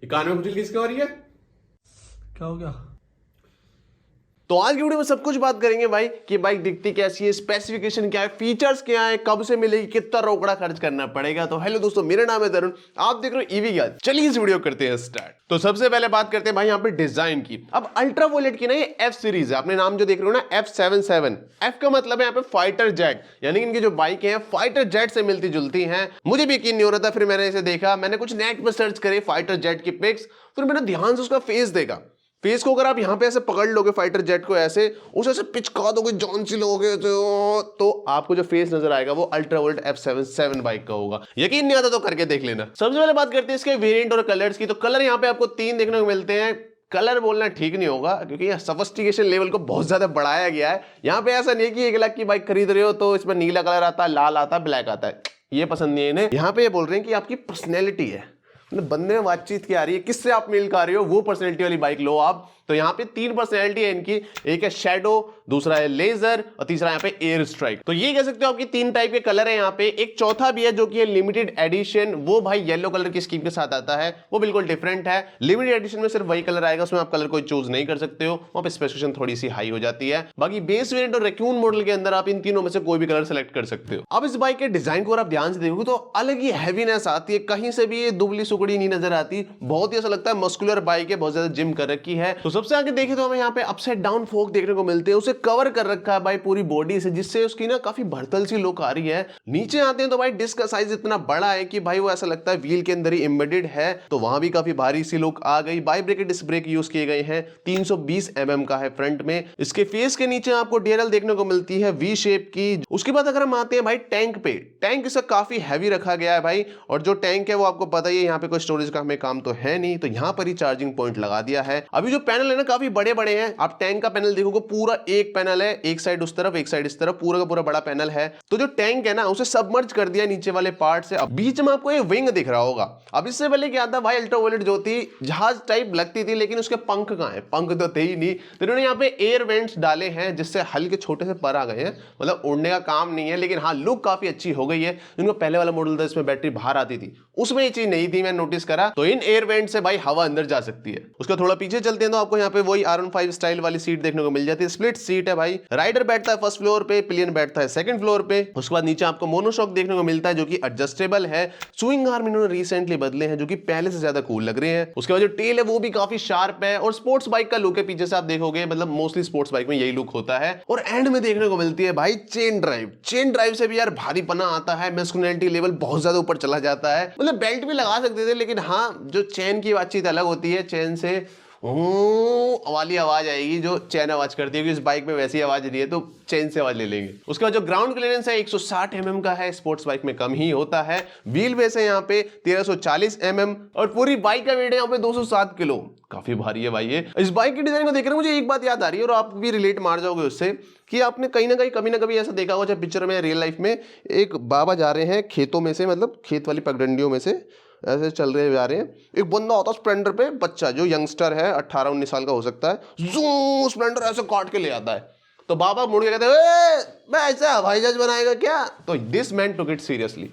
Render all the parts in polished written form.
ये कान में खुजली किसकी हो रही है? क्या हो गया? तो आज की वीडियो में सब कुछ बात करेंगे भाई कि बाइक दिखती कैसी है, स्पेसिफिकेशन क्या है, फीचर्स क्या है, कब से मिलेगी, कितना रोकड़ा खर्च करना पड़ेगा। तो हेलो दोस्तों, मेरा नाम है तरुण, आप देख रहे हो ईवी गाइड। चलिए इस वीडियो करते हैं स्टार्ट। तो सबसे पहले बात करते हैं भाई यहाँ पे डिजाइन की। अब अल्ट्रा वोलेट की ना ये एफ सीरीज है, आपने नाम जो देख रहे हो ना F77। एफ का मतलब है यहाँ पे फाइटर जेट, यानी कि इनकी जो बाइक है फाइटर जेट से मिलती जुलती हैं। मुझे भी यकीन नहीं हो रहा था, फिर मैंने इसे देखा, मैंने कुछ नेट पर सर्च करे फाइटर जेट की पिक्स, फिर मैंने ध्यान से उसका फेस देखा। फेस को अगर आप यहां पे ऐसे पकड़ लोगे फाइटर जेट को, ऐसे उसे ऐसे पिचका दोगे, जॉन सी लोगे तो आपको जो फेस नजर आएगा वो अल्ट्रा वोल्ट F77 बाइक का होगा। यकीन नहीं आता तो करके देख लेना। सबसे पहले बात करते हैं इसके वेरिएंट और कलर्स की। तो कलर यहाँ पे आपको 3 देखने को मिलते हैं। कलर बोलना ठीक नहीं होगा क्योंकि यह सोफिस्टिकेशन लेवल को बहुत ज्यादा बढ़ाया गया है। यहाँ पे ऐसा नहीं कि 1 लाख की बाइक खरीद रहे हो तो इसमें नीला कलर आता है, लाल आता है, ब्लैक आता है, ये पसंद नहीं है इन्हें। यहाँ पे ये बोल रहे हैं कि आपकी पर्सनैलिटी है, मतलब बंदे में बातचीत क्या आ रही है, किससे आप मेल खा रहे हो, वो पर्सनैलिटी वाली बाइक लो आप। तो यहाँ पे 3 पर्सनैलिटी है इनकी, एक है शैडो, दूसरा है लेजर और तीसरा यहाँ पे एयर स्ट्राइक। तो ये कह सकते हो आपकी 3 टाइप के कलर है यहाँ पे। एक चौथा भी है जो कि है लिमिटेड एडिशन, वो भाई येलो कलर की स्कीम के साथ आता है, वो बिल्कुल डिफरेंट है। लिमिटेड एडिशन में सिर्फ वही कलर आएगा, उसमें आप कलर कोई चूज नहीं कर सकते हो, वहां पे स्पेसिफिकेशन थोड़ी सी हाई हो जाती है। बाकी बेस वेरिएंट और रैकून मॉडल के अंदर आप इन तीनों में से कोई भी कलर सेलेक्ट कर सकते हो। अब इस बाइक के डिजाइन को आप ध्यान से देखोगे तो अलग ही हैवीनेस आती है, कहीं से भी ये दुबली सुकड़ी नहीं नजर आती, बहुत ही ऐसा लगता है मस्कुलर बाइक है, बहुत ज्यादा जिम कर रखी है। तो सबसे आगे देखें तो हमें यहाँ पे अपसाइड डाउन फोक देखने को मिलते हैं, उसे कवर कर रखा है भाई पूरी बॉडी से, जिससे उसकी ना काफी भड़तल सी लुक आ रही है। नीचे आते हैं तो भाई डिस्क का साइज इतना बड़ा है कि भाई वो ऐसा लगता है व्हील के अंदर ही एम्बेडेड है, तो वहां भी काफी भारी सी लुक आ गई। By bracket disc brake use किए गए हैं, 320 mm का है फ्रंट में। इसके फेस के नीचे आपको DRL देखने को मिलती है वी शेप की। उसके बाद अगर हम आते हैं भाई टैंक पे, टैंक इसका काफी हैवी रखा गया है भाई, और जो टैंक है वो आपको पता ही है, यहाँ पे कोई स्टोरेज का हमें काम तो है नहीं, तो यहाँ पर ही चार्जिंग पॉइंट लगा दिया है। अभी जो पैनल है ना काफी बड़े बड़े हैं, आप टैंक का पैनल देखोगे पूरा एक पैनल है, एक साइड उस तरफ एक साइड इस तरफ, पूरा का पूरा बड़ा पैनल है। तो जो टैंक है ना उसे सबमर्ज कर दिया नीचे वाले पार्ट से। अब बीच में आपको ये विंग दिख रहा होगा। अब इससे पहले क्या था भाई, अल्ट्रा वोलेट जो थी जहाज टाइप लगती थी, लेकिन उसके पंख कहां है, पंख तो थे ही नहीं। तो इन्होंने यहाँ पे एयर वेंट्स डाले हैं जिससे हल्के छोटे से पर आ गए हैं, मतलब उड़ने का काम नहीं है, लेकिन हाँ लुक काफी अच्छी हो गई है। इनको पहले वाला मॉडल था इसमें बैटरी बाहर आती थी, उसमें ये चीज नहीं थी, मैं नोटिस करा। तो इन एयर वेंट से भाई हवा अंदर जा सकती है। उसका थोड़ा पीछे चलते हैं तो आपको यहाँ पे वही R15 स्टाइल वाली सीट देखने को मिल जाती है। स्प्लिट सीट है भाई, राइडर बैठता है फर्स्ट फ्लोर पे, पिलियन बैठता है सेकंड फ्लोर पे। उसके बाद नीचे आपको मोनोशॉक देखने को मिलता है जो कि एडजस्टेबल है। स्विंग आर्म इन्होंने रिसेंटली बदले हैं जो कि पहले से ज्यादा कूल लग रहे हैं। उसके बाद जो टेल है वो भी काफी शार्प है, और स्पोर्ट्स बाइक का लुक है पीछे से आप देखोगे, मतलब मोस्टली स्पोर्ट्स बाइक में यही लुक होता है। और एंड में देखने को मिलती है भाई चेन ड्राइव। चेन ड्राइव से भी यार भारीपना आता है, मैस्कुलिनिटी लेवल बहुत ज्यादा ऊपर चला जाता है। मतलब बेल्ट भी लगा सकते थे, लेकिन हाँ जो चेन की बातचीत अलग होती है, चेन से वाली आवाज आएगी जो चैन आवाज करती है, क्योंकि इस बाइक में वैसी आवाज नहीं है, तो चैन से आवाज ले लेंगे। उसके बाद जो ग्राउंड क्लियरेंस है 160 mm का है, स्पोर्ट्स बाइक में कम ही होता है। व्हील बेस है यहाँ पे 1340 mm, और पूरी बाइक का वेट है यहाँ पे 207 किलो, काफी भारी है भाई ये। इस बाइक की डिजाइन को देख रहे मुझे एक बात याद आ रही है, और आप भी रिलेट मार जाओगे उससे, कि आपने कहीं ना कहीं कभी ना कभी ऐसा देखा होगा, चाहे पिक्चर में रियल लाइफ में, एक बाबा जा रहे हैं खेतों में से, मतलब खेत वाली पगडंडियों में से ऐसे चल रहे जा रहे हैं, एक बंदा होता है स्प्लेंडर पे, बच्चा जो यंगस्टर है 18-19 साल का हो सकता है, जूम स्प्लेंडर ऐसे काट के ले आता है, तो बाबा मुड़ के कहते हैं मैं ऐसा हवाई जहाज बनाएगा क्या। तो this man took it seriously,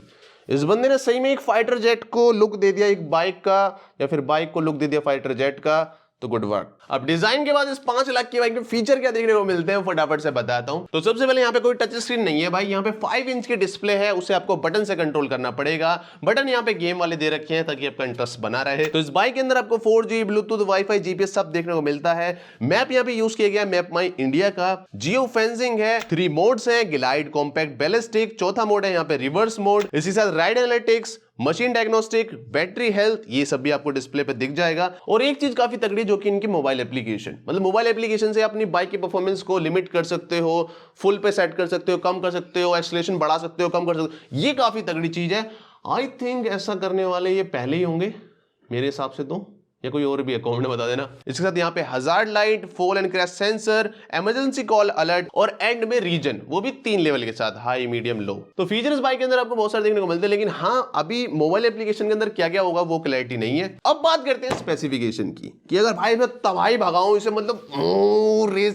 इस बंदे ने सही में एक फाइटर जेट को लुक दे दिया एक बाइक का, या फिर बाइक को लुक दे दिया फाइटर जेट का, तो गुड वर्क। अब डिजाइन के बाद इस 5 लाख की बाइक में फीचर क्या देखने को मिलते हैं फटाफट से बताता हूं। तो सबसे पहले यहाँ पे कोई टच स्क्रीन नहीं है भाई, यहाँ पे 5 इंच की डिस्प्ले है, उसे आपको बटन से कंट्रोल करना पड़ेगा। बटन यहाँ पे गेम वाले दे रखे हैं ताकि आपका इंटरेस्ट बना रहे। तो इस बाइक के अंदर आपको 4G ब्लूटूथ वाईफाई GPS सब देखने को मिलता है। मैप यहाँ पे यूज किया गया मैप माई इंडिया का। जियो फेंसिंग है, 3 मोड्स है, ग्लाइड, कॉम्पैक्ट, बैलिस्टिक। चौथा मोड है यहाँ पे रिवर्स मोड। इसी साथ ride analytics, machine diagnostic, battery health, ये सब भी आपको डिस्प्ले पे दिख जाएगा। और एक चीज काफी तगड़ी जो कि इनकी मोबाइल एप्लीकेशन, मतलब मोबाइल एप्लीकेशन से अपनी बाइक की परफॉर्मेंस को लिमिट कर सकते हो, फुल पे सेट कर सकते हो, कम कर सकते हो, एक्सीलरेशन बढ़ा सकते हो, कम कर सकते हो, ये काफी तगड़ी चीज है। आई थिंक ऐसा करने वाले ये पहले ही होंगे मेरे हिसाब से, तो या कोई और भी है कमेंट में बता देना। इसके साथ यहाँ पे hazard light, fall and crash sensor, emergency call alert, और एंड में रीजन, वो भी 3 लेवल के साथ, हाई, मीडियम, लो। तो फीचर्स बाइक के अंदर आपको बहुत सारे देखने को मिलते हैं, लेकिन हाँ अभी मोबाइल एप्लीकेशन के अंदर क्या क्या होगा वो क्लैरिटी नहीं है। अब बात करते हैं स्पेसिफिकेशन की, कि अगर भाई मैं तबाही भगाऊं इसे, मतलब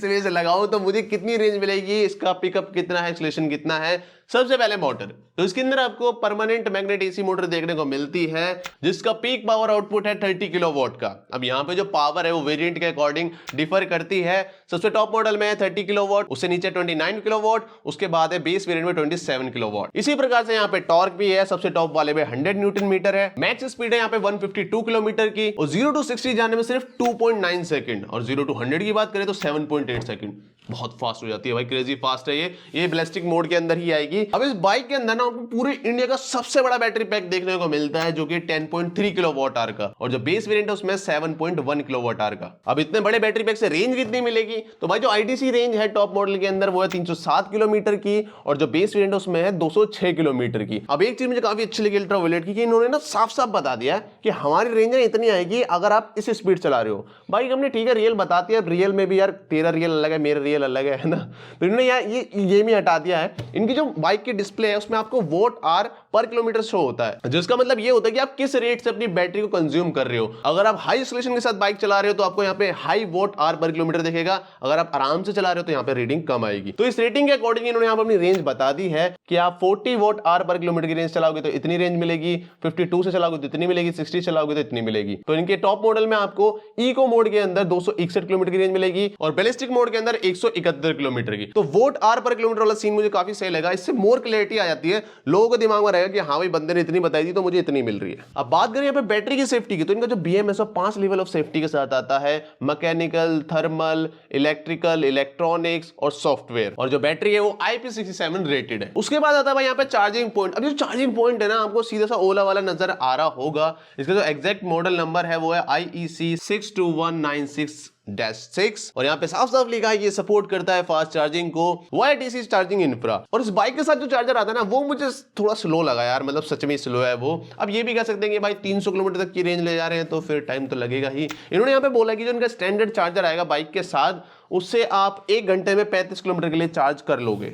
रेस लगाऊं, तो मुझे कितनी रेंज मिलेगी, इसका पिकअप कितना है, एक्सीलरेशन कितना है, सबसे पहले मोटर, तो इसके अंदर आपको परमानेंट मैग्नेट एसी मोटर देखने को मिलती है जिसका पीक पावर आउटपुट है 30 किलोवाट का। अब यहाँ पे जो पावर है वो वेरिएंट के अकॉर्डिंग डिफर करती है। सबसे टॉप मॉडल में है 30 किलोवाट, उससे नीचे 29 किलोवाट, उसके बाद है बेस वेरिएंट में 27 किलोवाट। इसी प्रकार से यहाँ पे टॉर्क भी है, सबसे टॉप वाले में 100 न्यूटन मीटर है। मैक्स स्पीड है यहाँ पे 152 किलोमीटर की और 0 to 60 जाने में सिर्फ 2.9 सेकंड, और 0 to 100 की बात करें तो 7.8 सेकंड। बहुत फास्ट हो जाती है भाई, क्रेजी फास्ट है ये बैलिस्टिक मोड के अंदर ही आएगी। अब इस बाइक के अंदर ना आपको पूरे इंडिया का सबसे बड़ा बैटरी पैक देखने को मिलता है जो कि 10.3 किलोवाट आवर का, और जो बेस वेरिएंट है उसमें 7.1 किलोवाट आवर का। अब इतने बड़े बैटरी पैक से रेंज कितनी मिलेगी, तो भाई जो आईटीसी रेंज है टॉप मॉडल के अंदर वो है 307 किलोमीटर की, और जो बेस वेरिएंट है उसमें है 206 किलोमीटर की। अब एक चीज मुझे काफी अच्छी लगी अल्ट्रावायलेट की, कि इन्होंने ना साफ साफ बता दिया है कि हमारी रेंज इतनी आएगी अगर आप इस स्पीड चला रहे हो। बाइक हमने ठीक है रियल बताती है, रियल में भी यार तेरा रियल अलग है, मेरा रियल अलग है ना, तो इन्होंने यार ये भी हटा दिया है। इनकी जो बाइक की डिस्प्ले है उसमें आपको वोट आर पर किलोमीटर शो होता है, जिसका मतलब ये होता है कि आप किस रेट से अपनी बैटरी को कंज्यूम कर रहे हो। अगर आप हाई एक्सीलरेशन के साथ बाइक चला रहे हो तो आपको यहाँ पे हाई वोट आर पर किलोमीटर दिखेगा, अगर आप आराम से चला रहे हो तो यहाँ पे रीडिंग कम आएगी। तो इस रेटिंग के अकॉर्डिंग इन्होंने यहाँ पर अपनी रेंज बता दी है कि आप 40 वोट आर पर किलोमीटर की रेंज चलाओगे तो इतनी रेंज मिलेगी, 52 से चलाओगे तो इतनी मिलेगी, 60 चलाओगे तो इतनी मिलेगी। तो इनके टॉप मॉडल में आपको इको मोड के अंदर 261 किलोमीटर की रेंज मिलेगी और बैलिस्टिक मोड के अंदर 171 किलोमीटर की। तो वोट आर पर किलोमीटर वाला सीन मुझे काफी सही लगा, इससे मोर क्लैरिटी आ जाती है, लोगों के दिमाग में रहेगा कि हाँ भाई बंदे ने इतनी बताई थी तो मुझे इतनी मिल रही है। अब बात करें यहाँ पे बैटरी की सेफ्टी की, तो इनका जो बीएमएस 5 लेवल ऑफ सेफ्टी के साथ आता है, मैकेनिकल, थर्मल, इलेक्ट्रिकल, इलेक्ट्रॉनिक्स और सॉफ्टवेयर, और जो बैटरी है वो IP67 रेटेड है। उसके बाद आता है भाई यहाँ पे चार्जिंग पॉइंट। अब जो चार्जिंग पॉइंट है ना आपको सीधा सा ओला वाला नजर आ रहा होगा, इसका जो एग्जैक्ट मॉडल नंबर है वो है IEC 62196-6, और यहाँ पे साफ साफ लिखा है ये सपोर्ट करता है फास्ट चार्जिंग को, वाया डीसी चार्जिंग इंफ्रा। और इस बाइक के साथ जो चार्जर आता है ना वो मुझे थोड़ा स्लो लगा यार, मतलब सच में स्लो है वो। अब ये भी कह सकते हैं कि भाई 300 किलोमीटर तक की रेंज ले जा रहे हैं तो फिर टाइम तो लगेगा ही। इन्होंने यहाँ पे बोला कि जो इनका स्टैंडर्ड चार्जर आएगा बाइक के साथ, उससे आप 1 घंटे में 35 किलोमीटर के लिए चार्ज कर लोगे।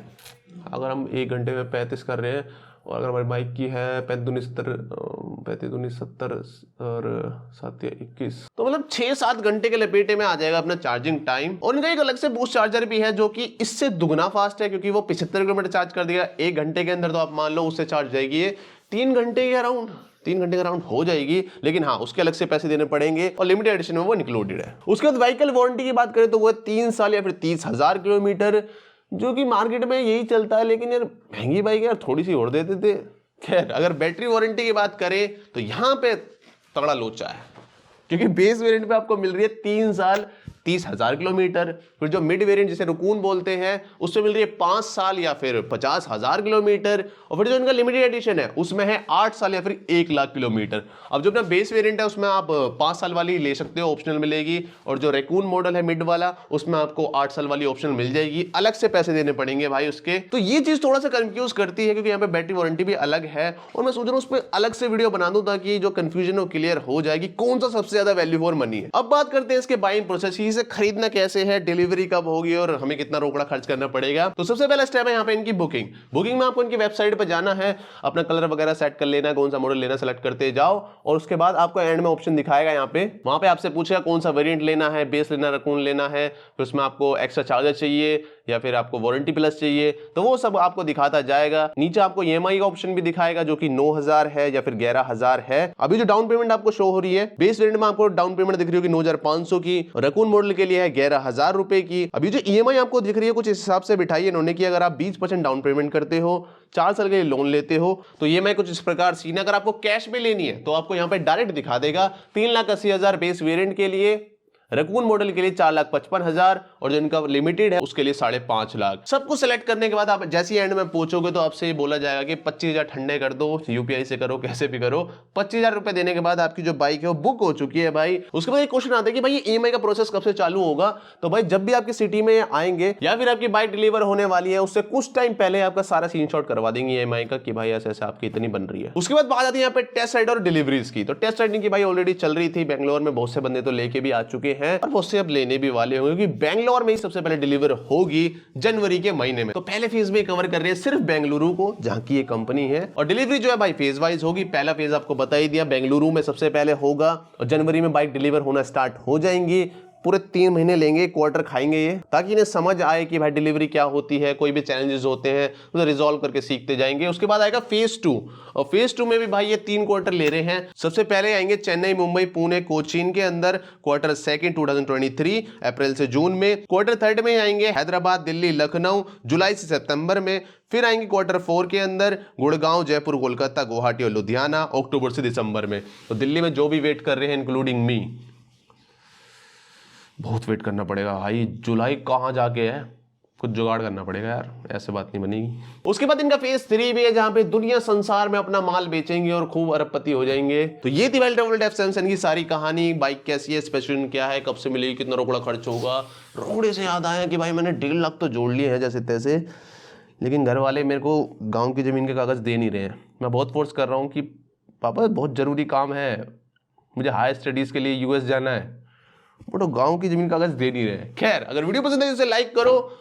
अगर हम 1 घंटे में 35 कर रहे हैं, और अगर हमारी बाइक की है 35-70 और 7-21, तो मतलब 6-7 घंटे के लपेटे में आ जाएगा अपना चार्जिंग टाइम। और इनका एक अलग से बूस्ट चार्जर भी है जो कि इससे दुगना फास्ट है, क्योंकि वो 75 किलोमीटर चार्ज कर देगा 1 घंटे के अंदर। तो आप मान लो उससे चार्ज जाएगी ये 3 घंटे के अराउंड हो जाएगी, लेकिन हाँ उसके अलग से पैसे देने पड़ेंगे और लिमिटेड एडिशन में वो इंक्लूडेड है। उसके बाद व्हीकल वारंटी की बात करें तो वो 3 साल या फिर 30,000 किलोमीटर, जो कि मार्केट में यही चलता है, लेकिन यार महंगी बाइक यार थोड़ी सी और देते थे। खैर अगर बैटरी वारंटी की बात करें तो यहाँ पे तगड़ा लोचा है, क्योंकि बेस वेरिएंट पे आपको मिल रही है 3 साल 30,000 किलोमीटर, फिर जो मिड वेरिएंट जिसे रुकून बोलते हैं उससे मिल रही है 5 साल या फिर 50,000 किलोमीटर, और फिर जो इनका लिमिटेड एडिशन है उसमें है 8 साल या फिर 1 लाख किलोमीटर। अब जो अपना बेस वेरिएंट है उसमें आप 5 साल वाली ले सकते हो, ऑप्शनल मिलेगी, और जो रैकून मॉडल है मिड वाला उसमें आपको 8 साल वाली ऑप्शनल मिल जाएगी, अलग से पैसे देने पड़ेंगे भाई उसके। तो ये चीज थोड़ा सा कंफ्यूज करती है, क्योंकि यहाँ पे बैटरी वारंटी भी अलग है, और मैं सोच रहा हूँ उस पर अलग से वीडियो बना दूं ताकि जो कंफ्यूजन हो क्लियर हो जाएगी कौन सा सबसे ज्यादा वैल्यू फॉर मनी है। अब बात करते हैं इसके बाइंग प्रोसेस, इसे खरीदना कैसे है, डिलीवरी कब होगी और हमें कितना रोकड़ा खर्च करना पड़ेगा। तो सबसे पहला स्टेप है यहाँ पे इनकी बुकिंग में आपको इनकी वेबसाइट पे जाना है, अपना कलर वगैरह सेट कर लेना, कौन सा मॉडल लेना सेलेक्ट करते जाओ, और उसके बाद आपको एंड में ऑप्शन दिखाएगा यहाँ पे, वहां पे आपसे पूछेगा कौन सा वेरिएंट लेना है, बेस लेना, रैकून लेना है, फिर उसमें आपको एक्स्ट्रा चार्जर चाहिए या फिर आपको वारंटी प्लस चाहिए, तो वो सब आपको दिखाता जाएगा। नीचे आपको EMI का ऑप्शन भी दिखाएगा जो कि 9,000 है या फिर 11,000 है। अभी जो डाउन पेमेंट आपको शो हो रही है, बेस वेरिएंट में आपको डाउन पेमेंट दिख रही होगी 9,500 की, रैकून मॉडल के लिए है 11,000 रुपए की। अभी जो EMI आपको दिख रही है कुछ इस हिसाब से बिठाई है इन्होंने कि अगर आप 20% डाउन पेमेंट करते हो, 4 साल के लिए लोन लेते हो, तो EMI कुछ इस प्रकार सीन। अगर आपको कैश में लेनी है तो आपको यहाँ पे डायरेक्ट दिखा देगा 3,80,000 बेस वेरिएंट के लिए, रैकून मॉडल के लिए 4,55,000, और जो इनका लिमिटेड है उसके लिए 5.5 लाख। सबको सेलेक्ट करने के बाद आप जैसी एंड में पहुंचोगे तो आपसे ये बोला जाएगा कि 25,000 ठंडे कर दो, UPI से करो, कैसे भी करो। 25,000 रुपए देने के बाद आपकी जो बाइक है वो बुक हो चुकी है भाई। उसके बाद एक क्वेश्चन आता है कि भाई ये EMI का प्रोसेस कब से चालू होगा। तो भाई जब भी आपकी सिटी में आएंगे या फिर आपकी बाइक डिलीवर होने वाली है उससे कुछ टाइम पहले आपका सारा स्क्रीनशॉट करवा देंगे EMI का कि भाई ऐसे ऐसे आपकी इतनी बन रही है। उसके बाद बात आती है यहाँ पे टेस्ट राइड और डिलीवरीज की। तो टेस्ट राइडिंग की भाई ऑलरेडी चल रही थी बेंगलोर में, बहुत से बंदे तो लेके भी आ चुके हैं और बहुत से अब लेने भी वाले होंगे, क्योंकि बेंगलोर में ही सबसे पहले डिलीवर होगी जनवरी के महीने में। तो पहले फेज में कवर कर रहे हैं सिर्फ बेंगलुरु को, जहां की ये कंपनी है, और डिलीवरी जो है भाई फेज वाइज होगी। पहला फेज आपको बता ही दिया बेंगलुरु में सबसे पहले होगा और जनवरी में बाइक डिलीवर होना स्टार्ट हो जाएंगी। पूरे 3 महीने लेंगे, क्वार्टर खाएंगे ये, ताकि इन्हें समझ आए कि भाई डिलीवरी क्या होती है, कोई भी चैलेंजेस होते हैं उसे रिजॉल्व करके सीखते जाएंगे। उसके बाद आएगा फेज 2, और फेज 2 में भी भाई ये 3 क्वार्टर ले रहे हैं। सबसे पहले आएंगे चेन्नई, मुंबई, पुणे, कोचीन के अंदर क्वार्टर सेकंड 2023 अप्रैल से जून में। क्वार्टर थर्ड में आएंगे हैदराबाद, दिल्ली, लखनऊ जुलाई से सितंबर में। फिर आएंगे क्वार्टर 4 के अंदर गुड़गांव, जयपुर, कोलकाता, गुवाहाटी और लुधियाना अक्टूबर से दिसंबर में। तो दिल्ली में जो भी वेट कर रहे हैं इंक्लूडिंग मी, बहुत वेट करना पड़ेगा भाई। जुलाई कहाँ जाके है, कुछ जुगाड़ करना पड़ेगा यार, ऐसे बात नहीं बनेगी। उसके बाद इनका फेज 3 भी है, जहां पे दुनिया संसार में अपना माल बेचेंगे और खूब अरबपति हो जाएंगे। तो ये थी भाई डबल F7 की सारी कहानी। बाइक कैसी है, स्पेसिफिकेशन क्या है, कब से मिलेगी, कितना रोकड़ा खर्च होगा। रोकड़े से याद आया कि भाई मैंने 1.5 लाख तो जोड़ लिए हैं जैसे तैसे, लेकिन घर वाले मेरे को गाँव की ज़मीन के कागज़ दे नहीं रहे हैं। मैं बहुत फोर्स कर रहा हूँ कि पापा बहुत ज़रूरी काम है, मुझे हायर स्टडीज़ के लिए US जाना है, बट वो गाँव की ज़मीन कागज़ दे नहीं रहे हैं। खैर, अगर वीडियो पसंद है तो इसे लाइक करो,